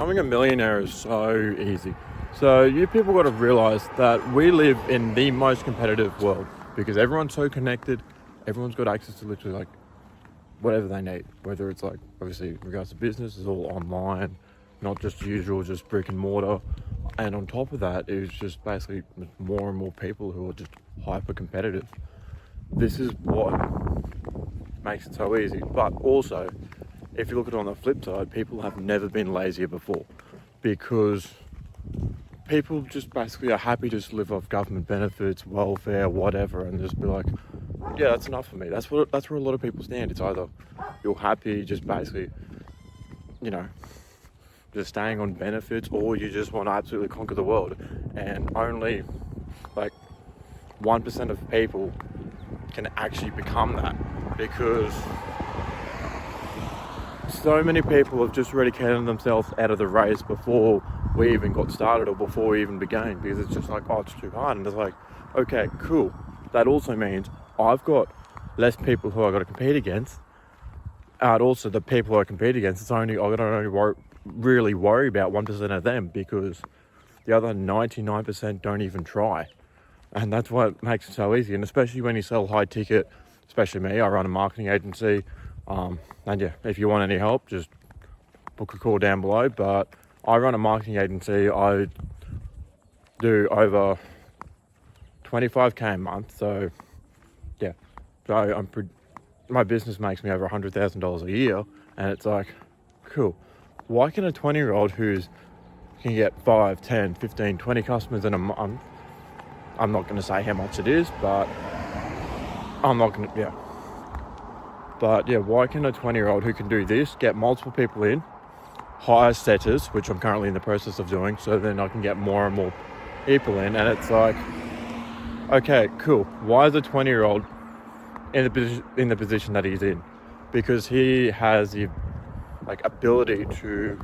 Becoming a millionaire is so easy. So you people got to realize that we live in the most competitive world because everyone's so connected. Everyone's got access to literally like whatever they need. Whether it's like obviously in regards to business, it's all online, not just usual, just brick and mortar. And on top of that, it's just basically more and more people who are just hyper competitive. This is what makes it so easy. But also, if you look at it on the flip side, people have never been lazier before because people just basically are happy to just live off government benefits, welfare, whatever, and just be like, yeah, that's enough for me. That's where a lot of people stand. It's either you're happy just basically, you know, just staying on benefits, or you just want to absolutely conquer the world. And only like 1% of people can actually become that because so many people have just already counted themselves out of the race before we even got started or before we even began, because it's just like, oh, it's too hard. And it's like, okay, cool. That also means I've got less people who I've got to compete against. And also the people who I compete against, I've got to only really worry about 1% of them, because the other 99% don't even try. And that's what makes it so easy. And especially when you sell high ticket, especially me, I run a marketing agency. And yeah, if you want any help, just book a call down below. But I run a marketing agency. I do over 25k a month. So yeah, so my business makes me over $100,000 a year. And it's like, cool. Why can a 20-year-old can get 5, 10, 15, 20 customers in a month? I'm not going to say how much it is, but I'm not going to, yeah. But yeah, why can a 20-year-old who can do this get multiple people in, hire setters, which I'm currently in the process of doing, so then I can get more and more people in, and it's like, okay, cool. Why is a 20-year-old in the position that he's in? Because he has the ability to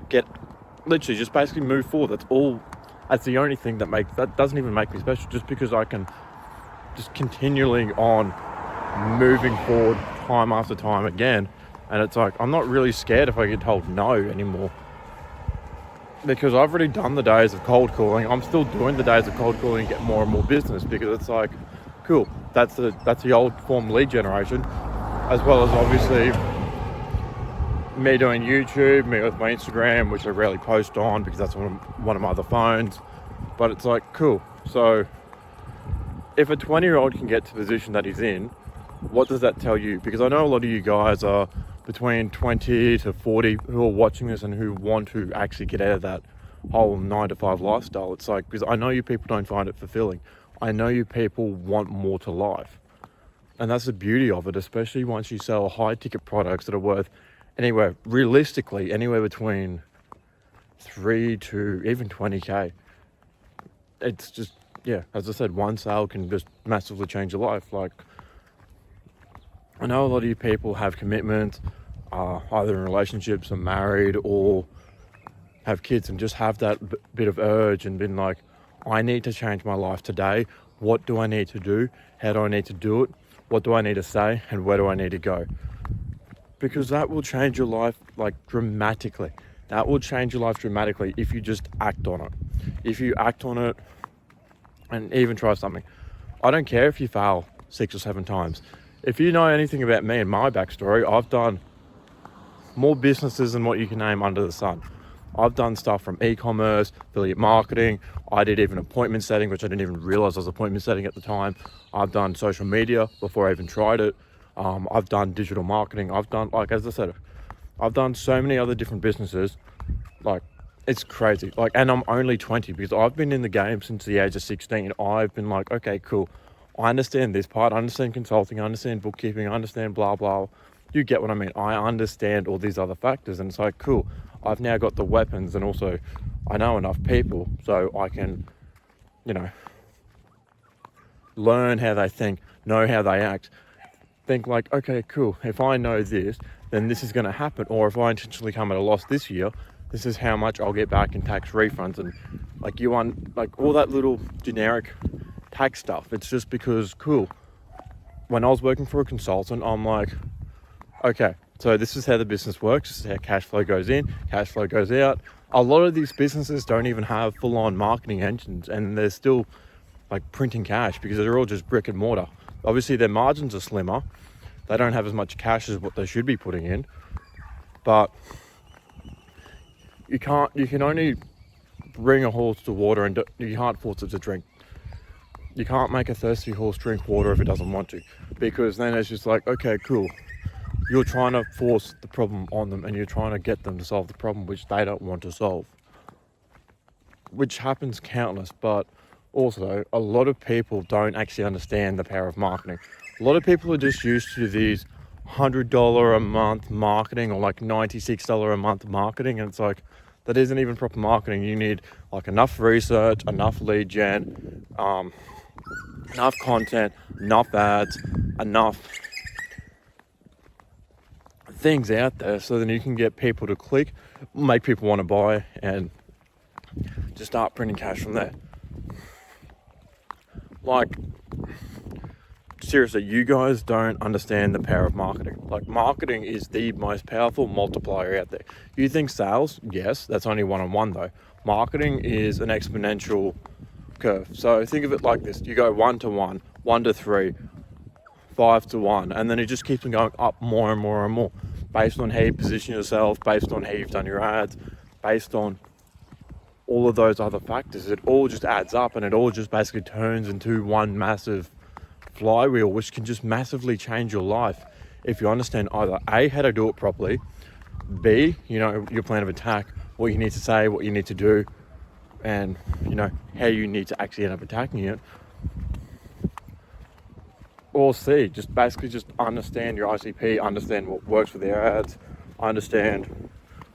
get literally just basically move forward. That's the only thing that doesn't even make me special, just because I can just continually on moving forward time after time again. And it's like, I'm not really scared if I get told no anymore, because I've already done the days of cold calling. I'm still doing the days of cold calling and get more and more business, because it's like, cool, that's the old form lead generation, as well as obviously me doing YouTube, me with my Instagram, which I rarely post on because that's on one of my other phones. But it's like, cool. So if a 20-year-old can get to the position that he's in, what does that tell you? Because I know a lot of you guys are between 20 to 40 who are watching this and who want to actually get out of that whole 9-to-5 lifestyle. It's like, because I know you people don't find it fulfilling. I know you people want more to life. And that's the beauty of it, especially once you sell high ticket products that are worth realistically anywhere between 3 to even 20k. It's just, yeah, as I said, one sale can just massively change your life. Like, I know a lot of you people have commitments, either in relationships or married or have kids, and just have that bit of urge and been like, I need to change my life today. What do I need to do? How do I need to do it? What do I need to say? And where do I need to go? Because that will change your life dramatically. That will change your life dramatically if you just act on it. If you act on it and even try something. I don't care if you fail 6 or 7 times. If you know anything about me and my backstory, I've done more businesses than what you can name under the sun. I've done stuff from e-commerce, affiliate marketing. I did even appointment setting, which I didn't even realize I was appointment setting at the time. I've done social media before I even tried it. I've done digital marketing. I've done, as I said, I've done so many other different businesses. It's crazy. And I'm only 20, because I've been in the game since the age of 16. I've been like, okay, cool. I understand this part. I understand consulting. I understand bookkeeping. I understand blah, blah. You get what I mean. I understand all these other factors. And it's like, cool. I've now got the weapons, and also I know enough people so I can, learn how they think, know how they act. Think like, okay, cool. If I know this, then this is going to happen. Or if I intentionally come at a loss this year, this is how much I'll get back in tax refunds. And all that little generic tax stuff. It's just because, cool. When I was working for a consultant, I'm like, okay, So this is how the business works. This is how cash flow goes in, cash flow goes out. A lot of these businesses don't even have full-on marketing engines, and they're still like printing cash because they're all just brick and mortar. Obviously their margins are slimmer. They don't have as much cash as what they should be putting in, but you can only bring a horse to water, and you can't force it to drink. You can't make a thirsty horse drink water if it doesn't want to, because then it's just like, okay, cool. You're trying to force the problem on them, and you're trying to get them to solve the problem which they don't want to solve, which happens countless. But also, a lot of people don't actually understand the power of marketing. A lot of people are just used to these $100 a month marketing, or like $96 a month marketing, and it's like, that isn't even proper marketing. You need like enough research, enough lead gen, enough content, enough ads, enough things out there, so then you can get people to click, make people want to buy, and just start printing cash from there. Like, seriously, you guys don't understand the power of marketing. Like, marketing is the most powerful multiplier out there. You think sales? Yes, that's only one-on-one though. Marketing is an exponential curve. So think of it like this. You go 1 to 1, 1 to 3, 5 to 1, and then it just keeps on going up more and more and more, based on how you position yourself, based on how you've done your ads, based on all of those other factors. It all just adds up, and it all just basically turns into one massive flywheel, which can just massively change your life if you understand either A, how to do it properly, B, your plan of attack, what you need to say, what you need to do, and how you need to actually end up attacking it, or C, just basically just understand your ICP, understand what works with their ads, understand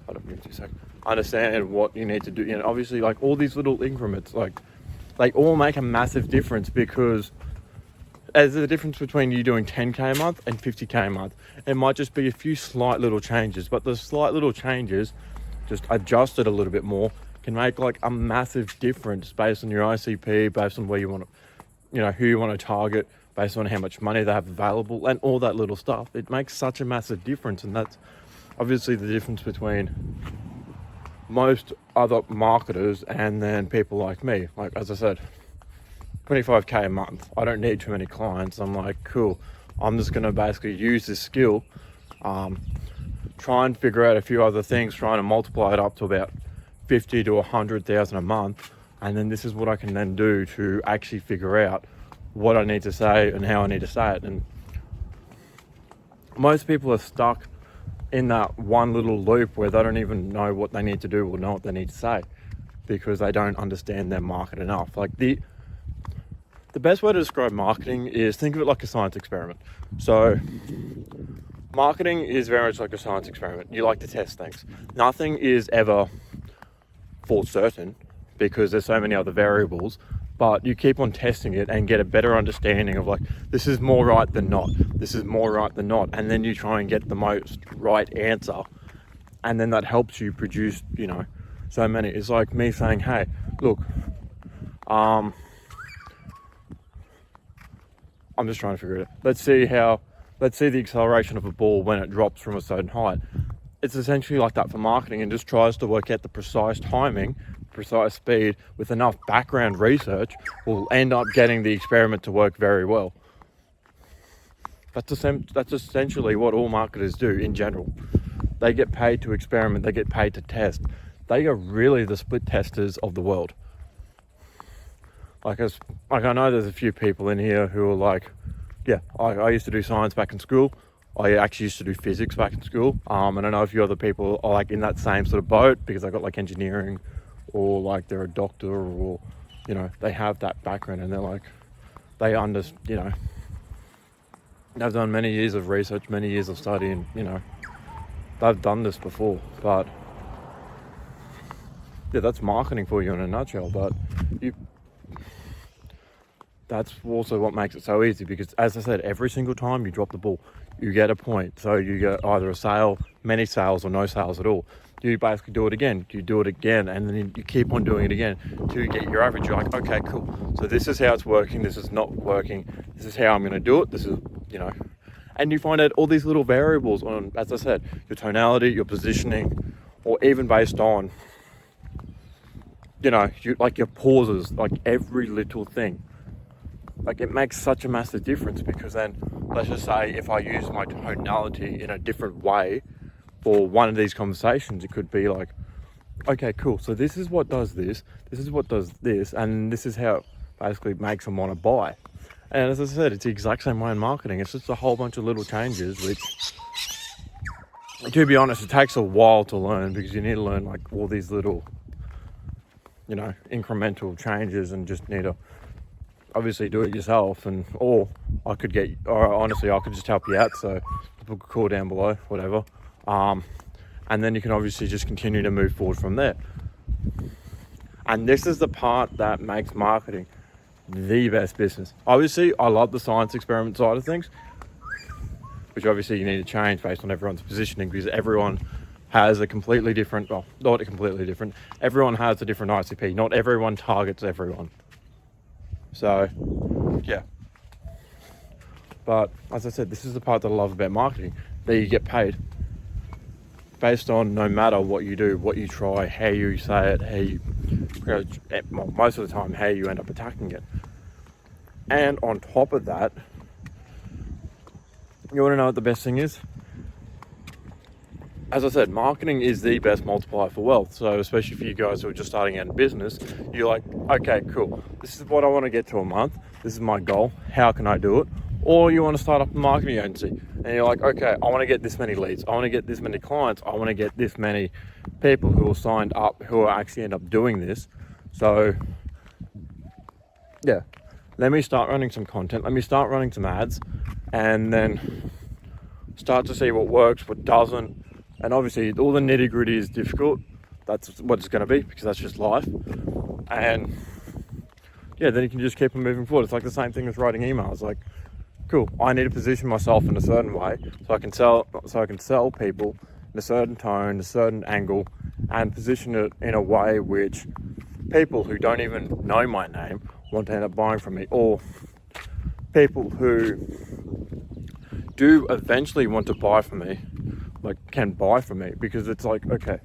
what you need to do. Obviously, like, all these little increments, like, they all make a massive difference, because there's a difference between you doing 10k a month and 50k a month. It might just be a few slight little changes, but the slight little changes, just adjusted a little bit more, can make like a massive difference based on your ICP, based on where you want to, who you want to target, based on how much money they have available, and all that little stuff. It makes such a massive difference, and that's obviously the difference between most other marketers and then people like me. Like, as I said, 25k a month. I don't need too many clients. I'm like, cool, I'm just going to basically use this skill, try and figure out a few other things, trying to multiply it up to about 50 to 100,000 a month. And then this is what I can then do to actually figure out what I need to say and how I need to say it. And most people are stuck in that one little loop where they don't even know what they need to do or know what they need to say, because they don't understand their market enough. Like, the best way to describe marketing is, think of it like a science experiment. So marketing is very much like a science experiment. You like to test things. Nothing is ever for certain, because there's so many other variables, but you keep on testing it and get a better understanding of, like, this is more right than not, this is more right than not, and then you try and get the most right answer, and then that helps you produce, so many. It's like me saying, hey, look, I'm just trying to figure it out. Let's see the acceleration of a ball when it drops from a certain height. It's essentially like that for marketing, and just tries to work out the precise timing, precise speed, with enough background research, will end up getting the experiment to work very well. That's essentially what all marketers do in general. They get paid to experiment, they get paid to test. They are really the split testers of the world. Like I know there's a few people in here who are like, yeah, I used to do science back in school. I actually used to do physics back in school. And I know a few other people are like in that same sort of boat, because they got like engineering, or like they're a doctor, or, they have that background, and they're like, they they've done many years of research, many years of study, and, they've done this before. But yeah, that's marketing for you in a nutshell. But that's also what makes it so easy, because, as I said, every single time you drop the ball, you get a point. So you get either a sale, many sales, or no sales at all. You basically do it again, and then you keep on doing it again till you get your average. You're like, okay, cool. So this is how it's working. This is not working. This is how I'm going to do it. This is, And you find out all these little variables on, as I said, your tonality, your positioning, or even based on, like your pauses, like every little thing. Like it makes such a massive difference, because then, let's just say if I use my tonality in a different way for one of these conversations, it could be like, okay, cool. So this is what does this is what does this, and this is how it basically makes them want to buy. And as I said, it's the exact same way in marketing. It's just a whole bunch of little changes, which, to be honest, it takes a while to learn, because you need to learn like all these little, incremental changes, and just need to obviously do it yourself. Or honestly, I could just help you out. So book a call down below, whatever. And then you can obviously just continue to move forward from there. And this is the part that makes marketing the best business. Obviously, I love the science experiment side of things, which obviously you need to change based on everyone's positioning, because everyone has a completely different, well, not completely different, everyone has a different ICP. Not everyone targets everyone. So, yeah. But as I said, this is the part that I love about marketing, that you get paid based on, no matter what you do, what you try, how you say it, most of the time, how you end up attacking it. And on top of that, you want to know what the best thing is? As I said, marketing is the best multiplier for wealth. So especially for you guys who are just starting out in business, you're like, okay, cool. This is what I want to get to a month. This is my goal. How can I do it? Or you want to start up a marketing agency, and you're like, okay, I want to get this many leads. I want to get this many clients. I want to get this many people who are signed up, who are actually end up doing this. So yeah, let me start running some content. Let me start running some ads, and then start to see what works, what doesn't. And obviously all the nitty gritty is difficult. That's what it's going to be, because that's just life. And yeah, then you can just keep on moving forward. It's like the same thing as writing emails. Like, cool, I need to position myself in a certain way so I can sell people in a certain tone, a certain angle, and position it in a way which people who don't even know my name want to end up buying from me, or people who do eventually want to buy from me, like, can buy from me. Because it's like, okay,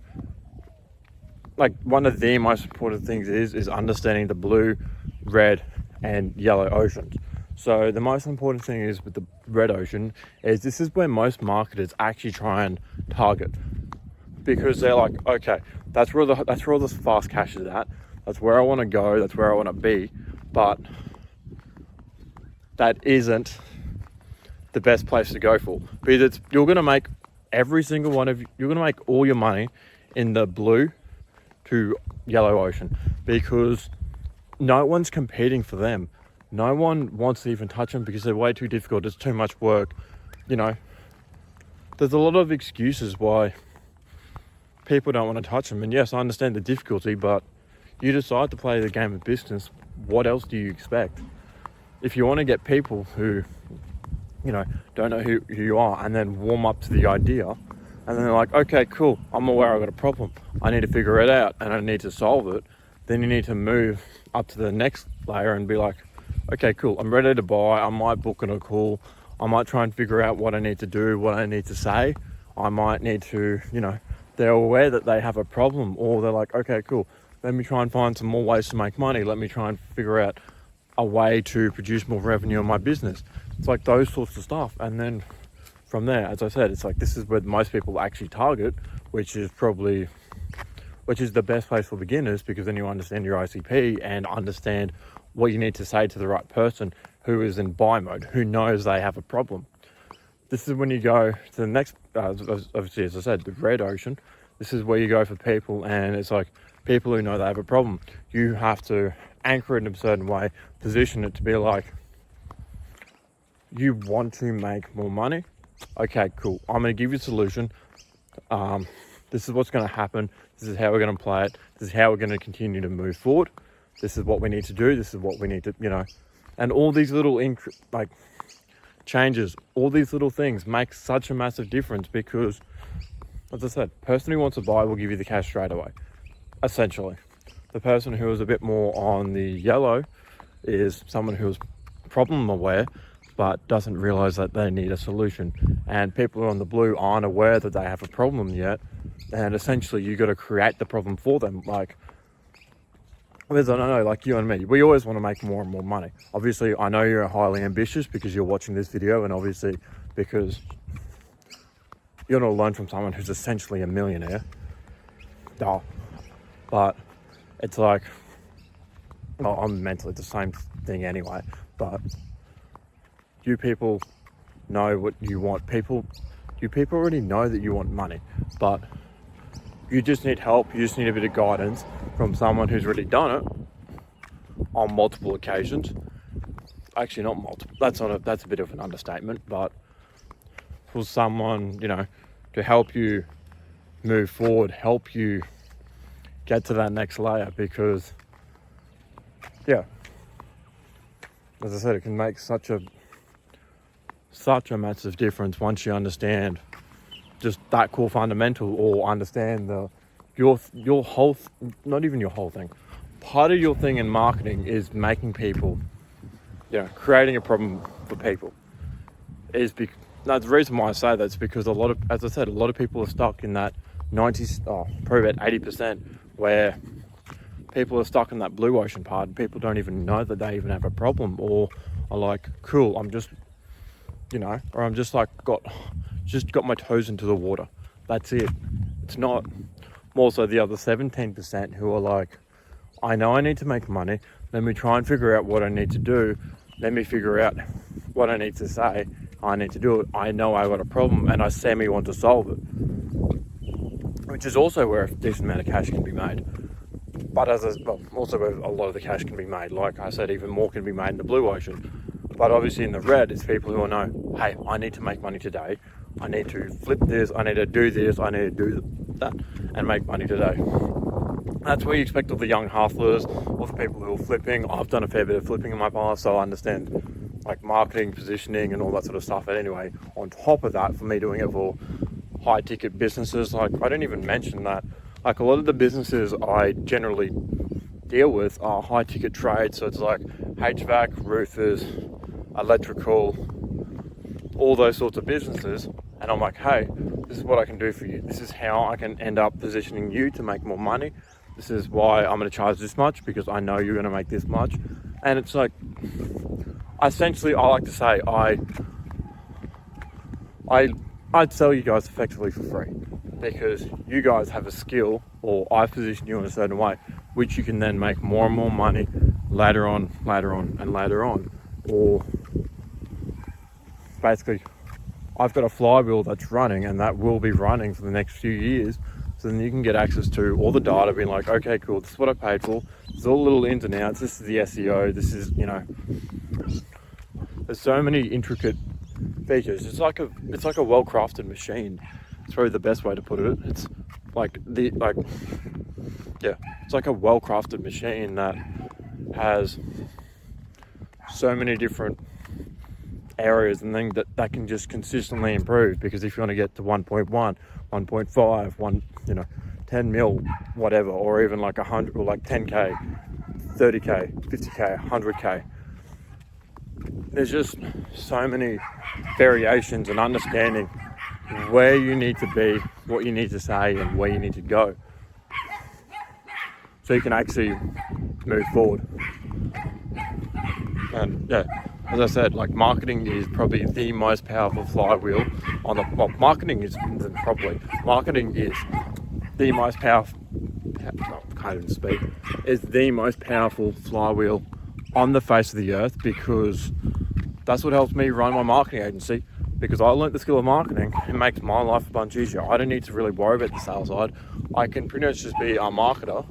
like one of the most important things is understanding the blue, red, and yellow oceans. So the most important thing is with the red ocean is this is where most marketers actually try and target, because they're like, okay, that's where all the fast cash is at. That's where I want to go. That's where I want to be. But that isn't the best place to go for, because you're going to make every single one of you, you're going to make all your money in the blue to yellow ocean, because no one's competing for them. No one wants to even touch them because they're way too difficult. It's too much work. There's a lot of excuses why people don't want to touch them. And yes, I understand the difficulty, but you decide to play the game of business. What else do you expect? If you want to get people who, don't know who you are, and then warm up to the idea, and then they're like, okay, cool, I'm aware I've got a problem. I need to figure it out and I need to solve it. Then you need to move up to the next layer and be like, okay, cool, I'm ready to buy. I might book in a call. I might try and figure out what I need to do, what I need to say. I might need to, they're aware that they have a problem, or they're like, okay, cool, let me try and find some more ways to make money. Let me try and figure out a way to produce more revenue in my business. It's like those sorts of stuff. And then from there, as I said, it's like, this is where most people actually target, which is the best place for beginners, because then you understand your ICP and understand what you need to say to the right person who is in buy mode, who knows they have a problem. This is when you go to the next, obviously, as I said, the red ocean. This is where you go for people, and it's like people who know they have a problem. You have to anchor it in a certain way, position it to be like, you want to make more money? Okay, cool. I'm going to give you a solution. This is what's going to happen. This is how we're going to play it. This is how we're going to continue to move forward. This is what we need to do. This is what we need to, and all these little changes, all these little things make such a massive difference, because, as I said, the person who wants to buy will give you the cash straight away, essentially. The person who is a bit more on the yellow is someone who is problem aware, but doesn't realize that they need a solution. And people who are on the blue aren't aware that they have a problem yet. And essentially you got to create the problem for them. Like, because I don't know, like you and me, we always want to make more and more money. Obviously, I know you're highly ambitious because you're watching this video, and obviously because you're going to learn from someone who's essentially a millionaire. Duh. But it's like, well, I'm mentally the same thing anyway, but you people know what you want. You people already know that you want money, but you just need help. You just need a bit of guidance from someone who's already done it on multiple occasions. Actually, not multiple. That's a bit of an understatement, but for someone, you know, to help you move forward, help you get to that next layer, because yeah, as I said, it can make such a massive difference once you understand just that core fundamental, or understand your whole, not even your whole thing. Part of your thing in marketing is making people, you know, creating a problem for people. That's the reason why I say that's because as I said, a lot of people are stuck in that 90s, probably about 80%, where people are stuck in that blue ocean part, and people don't even know that they even have a problem, or are like, cool, I'm just, you know, or I'm just like got my toes into the water. That's it. It's not more so the other 17% who are like, I know I need to make money. Let me try and figure out what I need to do. Let me figure out what I need to say. I need to do it. I know I got a problem and I semi want to solve it. Which is also where a decent amount of cash can be made. But also where a lot of the cash can be made. Like I said, even more can be made in the blue ocean. But obviously in the red, it's people who know, hey, I need to make money today. I need to flip this. I need to do this. I need to do that and make money today. That's where you expect all the young hustlers, all the people who are flipping. I've done a fair bit of flipping in my past, so I understand like marketing, positioning, and all that sort of stuff. And anyway, on top of that, for me doing it for high ticket businesses, like I didn't even mention that, like a lot of the businesses I generally deal with are high ticket trades. So it's like HVAC, roofers, electrical, all those sorts of businesses. And I'm like, hey, this is what I can do for you. This is how I can end up positioning you to make more money. This is why I'm going to charge this much, because I know you're going to make this much. And it's like, essentially, I like to say, I'd sell you guys effectively for free, because you guys have a skill, or I position you in a certain way, which you can then make more and more money later on, and later on. Or basically, I've got a flywheel that's running, and that will be running for the next few years. So then you can get access to all the data, being like, okay, cool, this is what I paid for. This is all the little ins and outs. This is the SEO. This is, you know, there's so many intricate features. It's like a well-crafted machine. It's probably the best way to put it. It's it's like a well-crafted machine that has so many different areas and things that can just consistently improve. Because if you want to get to 1.1, 1.5, 10 mil, whatever, or even like 100, or like 10k, 30k, 50k, 100k, there's just so many variations and understanding where you need to be, what you need to say, and where you need to go, so you can actually move forward. And yeah, as I said, like marketing is probably the most powerful flywheel on the, well, marketing is the most powerful, can't even speak, is the most powerful flywheel on the face of the earth, because that's what helps me run my marketing agency. Because I learned the skill of marketing, it makes my life a bunch easier. I don't need to really worry about the sales side. I can pretty much just be a marketer.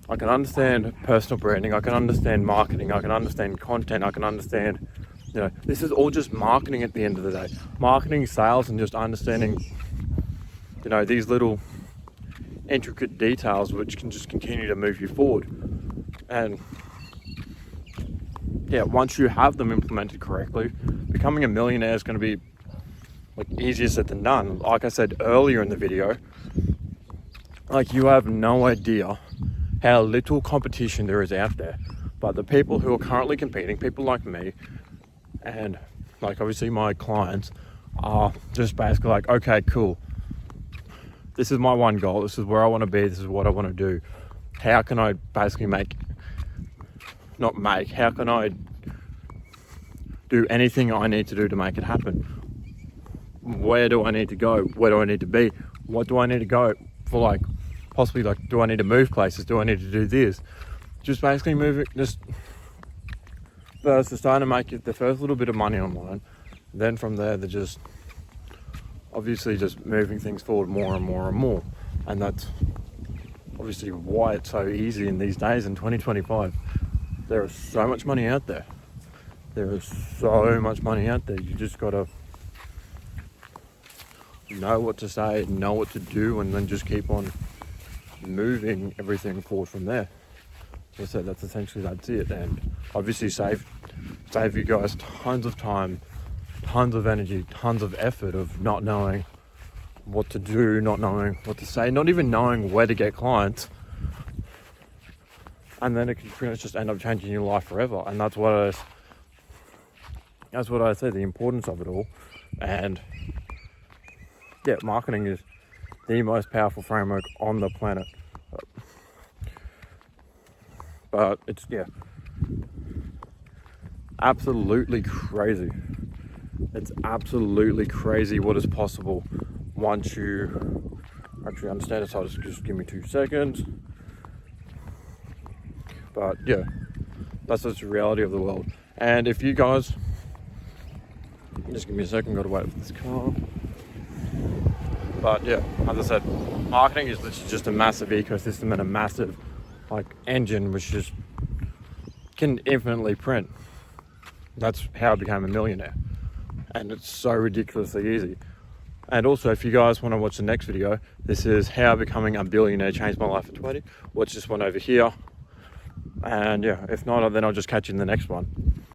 I can understand personal branding, I can understand marketing, I can understand content, I can understand, you know, this is all just marketing at the end of the day. Marketing, sales, and just understanding, you know, these little intricate details which can just continue to move you forward. And yeah, once you have them implemented correctly, becoming a millionaire is going to be like easier said than done. Like I said earlier in the video, like you have no idea how little competition there is out there. But the people who are currently competing, people like me, and like obviously my clients are just basically like, okay, cool, this is my one goal, this is where I want to be, this is what I want to do. How can I basically how can I do anything I need to do to make it happen? Where do I need to go? Where do I need to be? What do I need to go for? Like, possibly, like, do I need to move places? Do I need to do this? Just basically moving, just first they're starting to make the first little bit of money online. Then from there, they're just obviously just moving things forward more and more and more. And that's obviously why it's so easy in these days in 2025. There is so much money out there. There is so much money out there. You just gotta know what to say, know what to do, and then just keep on moving everything forward from there. So I said that's it. And obviously save you guys tons of time, tons of energy, tons of effort of not knowing what to do, not knowing what to say, not even knowing where to get clients. And then it can pretty much just end up changing your life forever. And that's what I say, the importance of it all. And yeah, marketing is the most powerful framework on the planet. But it's, yeah, absolutely crazy. It's absolutely crazy what is possible once you actually understand it. So just give me 2 seconds. But yeah, that's just the reality of the world. And if you guys, just give me a second, gotta wait for this car. But yeah, as I said, marketing is literally just a massive ecosystem and a massive like engine which just can infinitely print. That's how I became a millionaire. And it's so ridiculously easy. And also, if you guys want to watch the next video, this is how becoming a billionaire changed my life at 20. Watch this one over here. And yeah, if not, then I'll just catch you in the next one.